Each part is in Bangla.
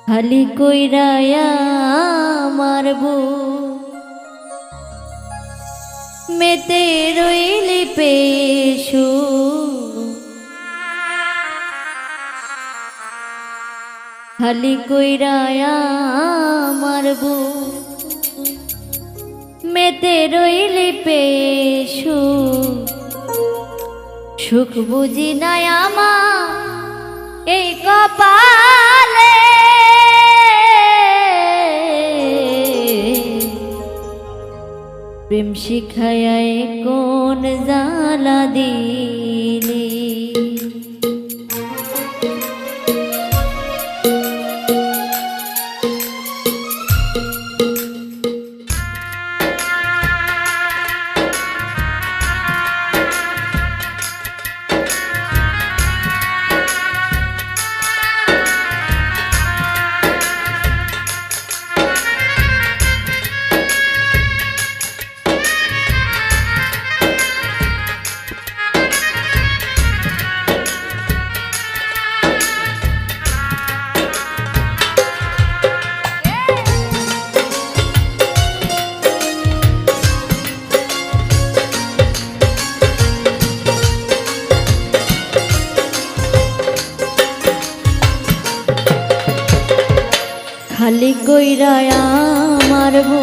খালি কইরায়া মারবো মেতে রইলি পেশু খালি কইরায়া মারবো মেতে রইলি পেশু সুখ বুঝি নাই আমার এই কপালে প্রেম শিখায় কোন জ্বালা দিলি খালি কইরায়া মারবো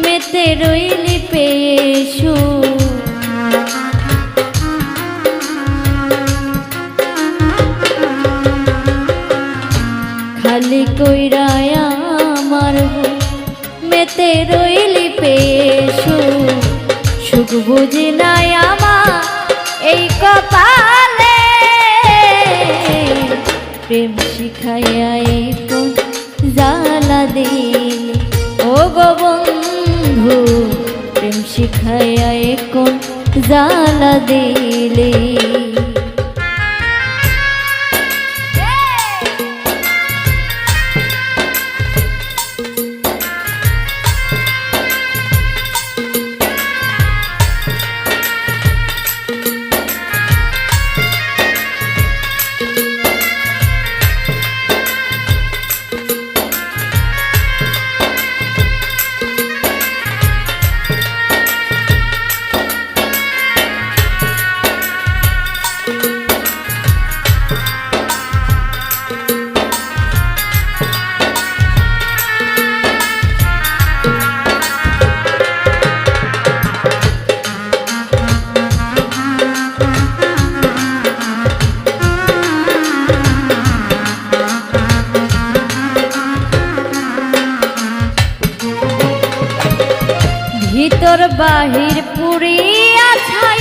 মেতে রইলি পেশু খালি কইরায়া মারবো মেতে রইলি পেশু সুখ বুঝি নাই আমার এই কপালে প্রেম শিখাইয়া কোন জ্বালা দিলি ও গো বন্ধু প্রেম শিখাইয়া কোন জ্বালা দিলি ভিতর বাহির পুরিয়া ছাই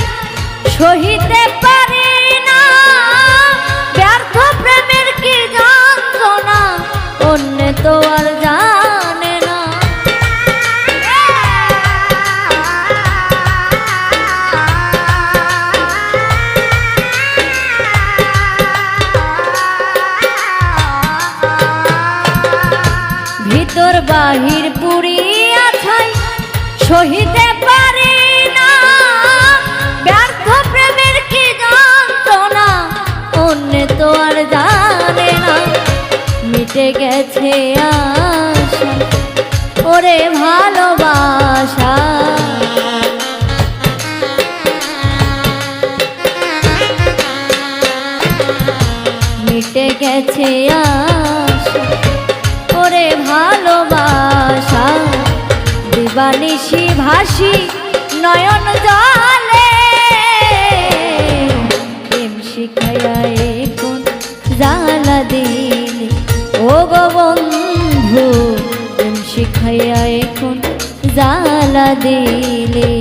সহিতে পারি না ব্যর্থ প্রেমের কি যন্ত্রণা অন্য তো আর জানে না ভিতর বাহির পুরিয়া ছাই সহিতে পারি না ব্যর্থ প্রেমের কি যন্ত্রণা অন্য তো আর জানে না মিটে গেছে আশা ওরে ভালোবাসা মিটে গেছে আশা ওরে ভালোবাসা দিবানিশি ভাসি নয়ন জলে প্রেম শিখাইয়া কোন জ্বালা দিলি ও গো বন্ধু প্রেম শিখাইয়া কোন জ্বালা দিলি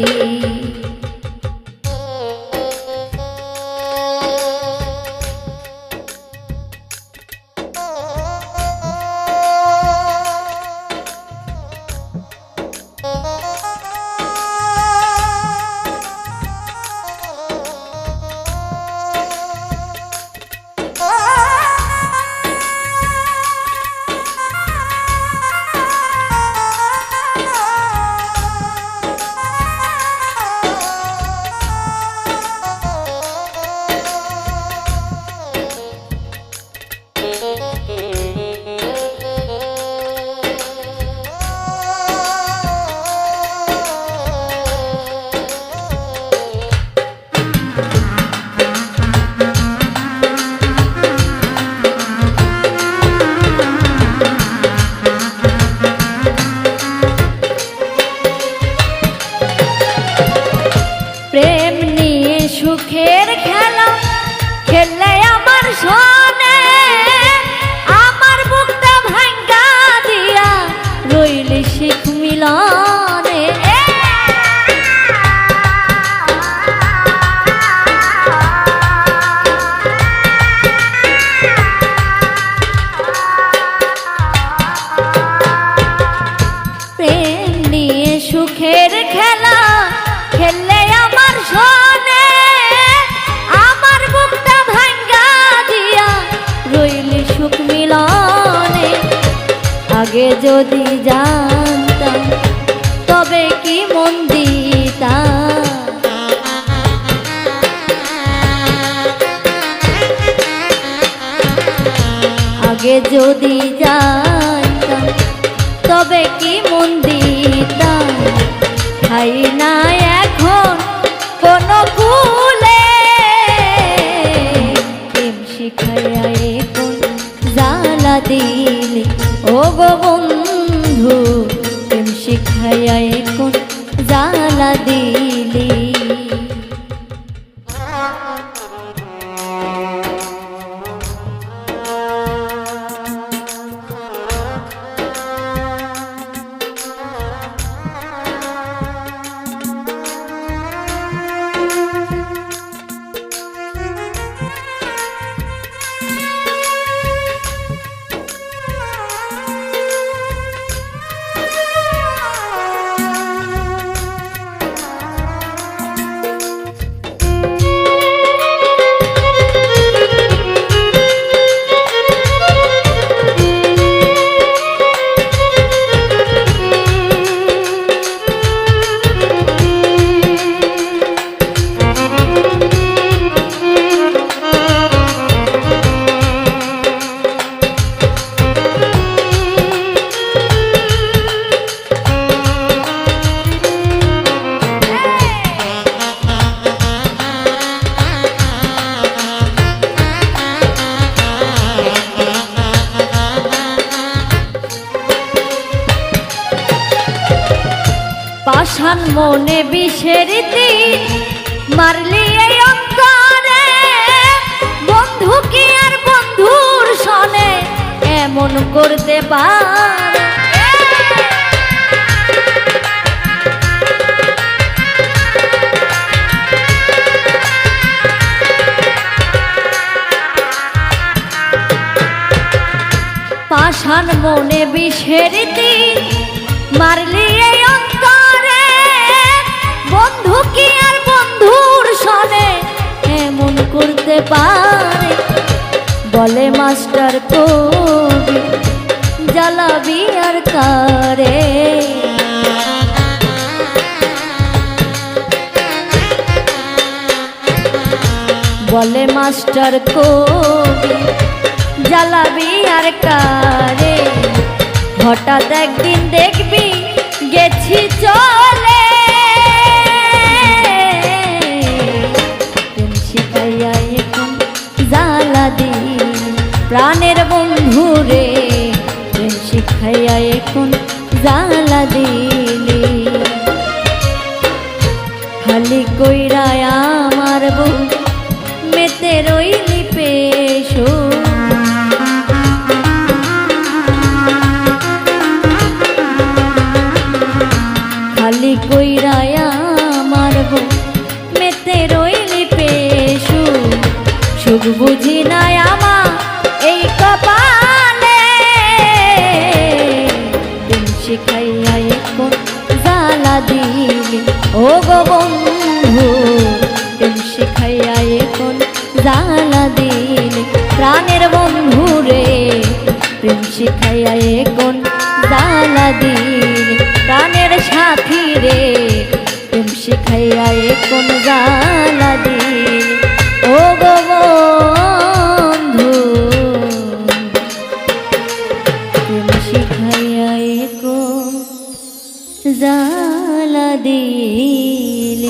আগে যদি জানতাম তবে কি মন দিতাম। আগে যদি জানতাম তবে কি মন দিতাম। খাই না এখন কোনো কুলে, প্রেম শিখাইয়া এখন জ্বালা দিলে ও গো বন্ধু, প্রেম শিখাইয়া এখন জ্বালা দিলে। পাষাণ মনে বিষের তীর মারলি এই অন্তরে, বন্ধু কি আর বন্ধুর সনে এমন করতে পারে। পাষাণ মনে বিষের তীর মারলি এই অন্তরে, বন্ধু কি আর বন্ধুর সনে এমন করতে পারে। বলে মাস্টার কবি জ্বালাবি আর কারে, বলে মাস্টার কবি জ্বালাবি আর কারে। হঠাৎ একদিন দেখবি গেছি চলে, প্রেম শিখাইয়া এখন জ্বালা দিলি প্রাণের বন্ধু রে, প্রেম শিখাইয়া এখন জ্বালা দিলি। খালি কইরা আমার বউ মেতে রইলি পেশো, খালি কইরা আমার বউ মেতে রইলি পেশু। সুখ বুঝি নাই আমা এই কপালে, প্রেম শিখাইয়া এখন জ্বালা দিলি ও গো বন্ধু, প্রেম শিখাইয়া এখন জ্বালা দিলি প্রাণের বন্ধু রে, প্রেম শিখাইয়া এখন জ্বালা দিলি প্রাণের সাথী রে, প্রেম শিখাইয়া এখন জ্বালা দিলি ও গো বন্ধু, প্রেম শিখাইয়া এখন জ্বালা দিলি।